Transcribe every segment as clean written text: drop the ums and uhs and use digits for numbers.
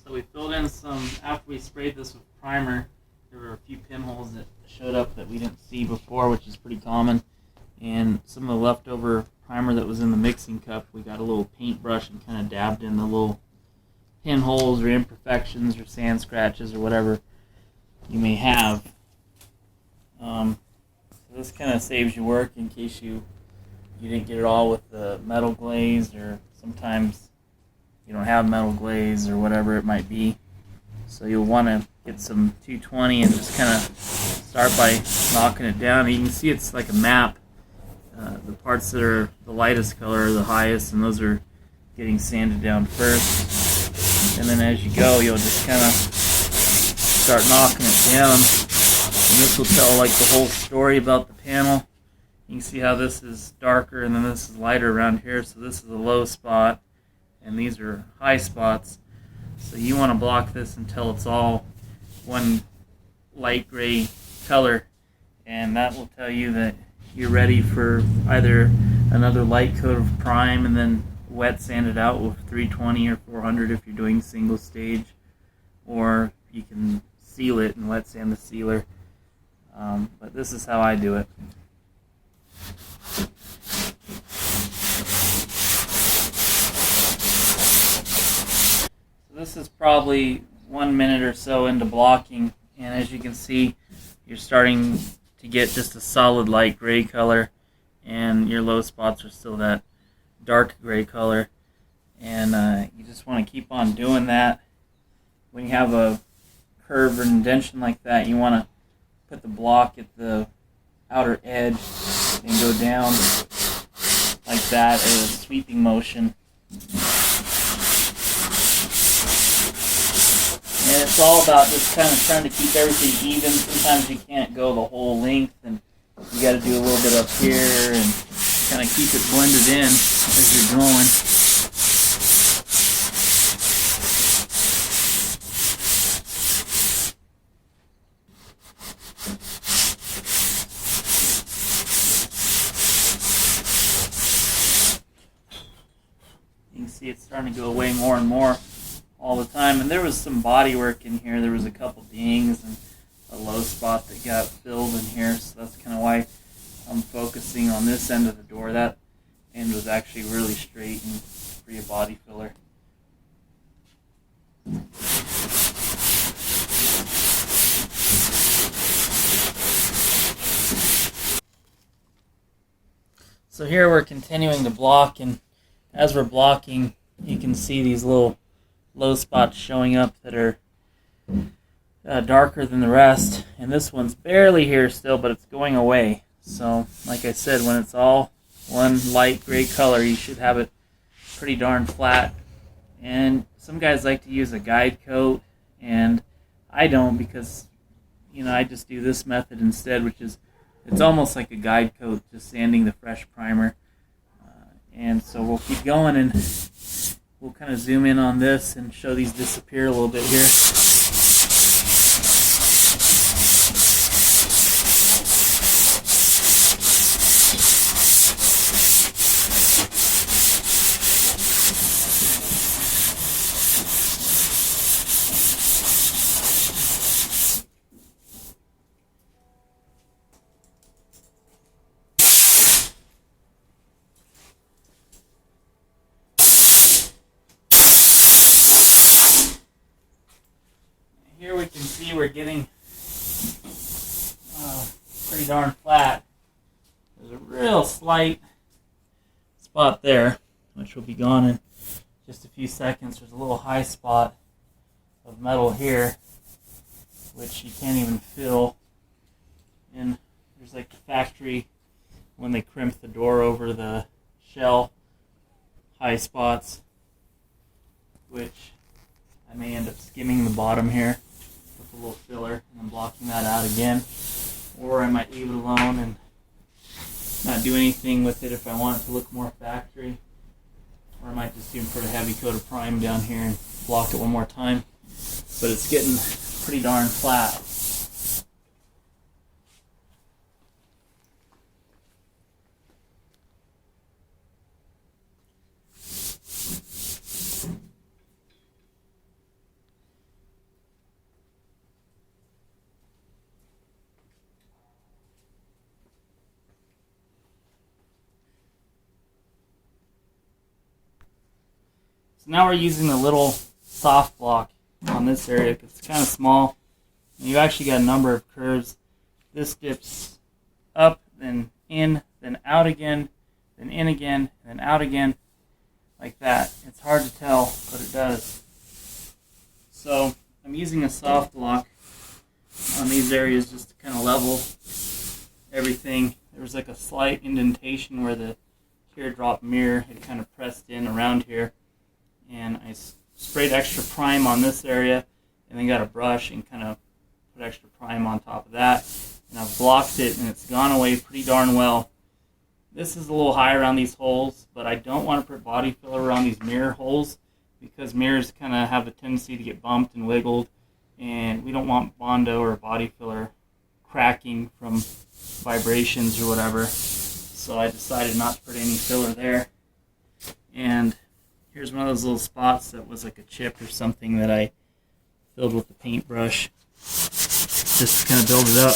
So we filled in some, after we sprayed this with primer, there were a few pinholes that showed up that we didn't see before, which is pretty common. And some of the leftover primer that was in the mixing cup, we got a little paintbrush and kind of dabbed in the little pinholes or imperfections or sand scratches or whatever you may have. So this kind of saves you work in case you didn't get it all with the metal glaze, or sometimes you don't have metal glaze or whatever it might be. So you'll want to get some 220 and just kind of start by knocking it down. You can see it's like a map. The parts that are the lightest color are the highest, and those are getting sanded down first. And then as you go, you'll just kind of start knocking it down. And this will tell like the whole story about the panel. You can see how this is darker and then this is lighter around here. So this is a low spot and these are high spots. So you want to block this until it's all one light gray color, and that will tell you that you're ready for either another light coat of prime and then wet sand it out with 320 or 400 if you're doing single stage, or you can seal it and wet sand the sealer. But this is how I do it. So this is probably 1 minute or so into blocking, and as you can see, you're starting to get just a solid light gray color, and your low spots are still that dark gray color. And you just want to keep on doing that. When you have a curve or indentation like that, you want to put the block at the outer edge and go down like that in a sweeping motion. And it's all about just kind of trying to keep everything even. Sometimes you can't go the whole length, and you got to do a little bit up here and kind of keep it blended in as you're going. You can see it's starting to go away more and more all the time. And there was some body work in here. There was a couple dings and a low spot that got filled in here. So that's kind of why I'm focusing on this end of the door. That end was actually really straight and free of body filler. So here we're continuing to block, and as we're blocking, you can see these little low spots showing up that are darker than the rest, and this one's barely here still, but it's going away. So like I said, when it's all one light gray color, you should have it pretty darn flat. And some guys like to use a guide coat, and I don't, because I just do this method instead, which is it's almost like a guide coat, just sanding the fresh primer. And so we'll keep going, and we'll kind of zoom in on this and show these disappear a little bit here. Here we can see we're getting pretty darn flat. There's a real slight spot there, which will be gone in just a few seconds. There's a little high spot of metal here, which you can't even fill. And there's like the factory, when they crimp the door over the shell, high spots, which I may end up skimming the bottom here with a little filler and then blocking that out again. Or I might leave it alone and not do anything with it if I want it to look more factory. Or I might just even put a heavy coat of prime down here and block it one more time. But it's getting pretty darn flat. So now we're using the little soft block on this area because it's kind of small. And you actually got a number of curves. This dips up, then in, then out again, then in again, and then out again, like that. It's hard to tell, but it does. So I'm using a soft block on these areas just to kind of level everything. There was like a slight indentation where the teardrop mirror had kind of pressed in around here, and I sprayed extra prime on this area, and then got a brush and kind of put extra prime on top of that, and I've blocked it, and it's gone away pretty darn well. This is a little high around these holes, but I don't want to put body filler around these mirror holes because mirrors kind of have a tendency to get bumped and wiggled, and we don't want Bondo or body filler cracking from vibrations or whatever. So I decided not to put any filler there. And here's one of those little spots that was like a chip or something that I filled with the paintbrush just to kind of build it up.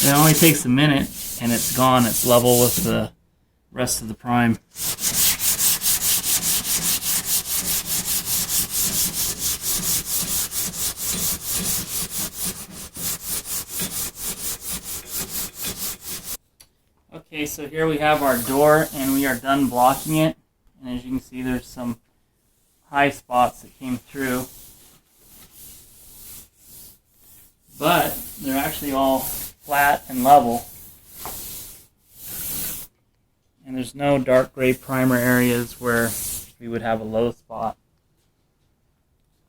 And it only takes a minute and it's gone. It's level with the rest of the prime. Okay, so here we have our door and we are done blocking it. And as you can see, there's some high spots that came through. But they're actually all flat and level. And there's no dark gray primer areas where we would have a low spot.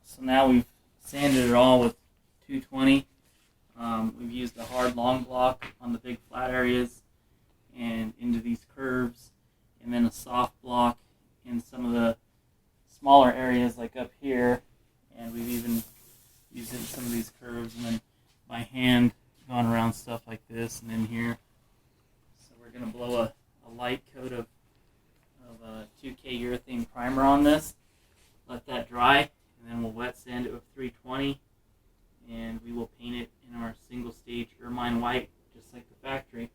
So now we've sanded it all with 220. We've used a hard long block on the big flat areas and into these curves, and then a soft block in some of the smaller areas like up here, and we've even used it in some of these curves, and then my hand gone around stuff like this and in here. So we're going to blow a light coat of 2K urethane primer on this, let that dry, and then we'll wet sand it with 320, and we will paint it in our single stage ermine white just like the factory.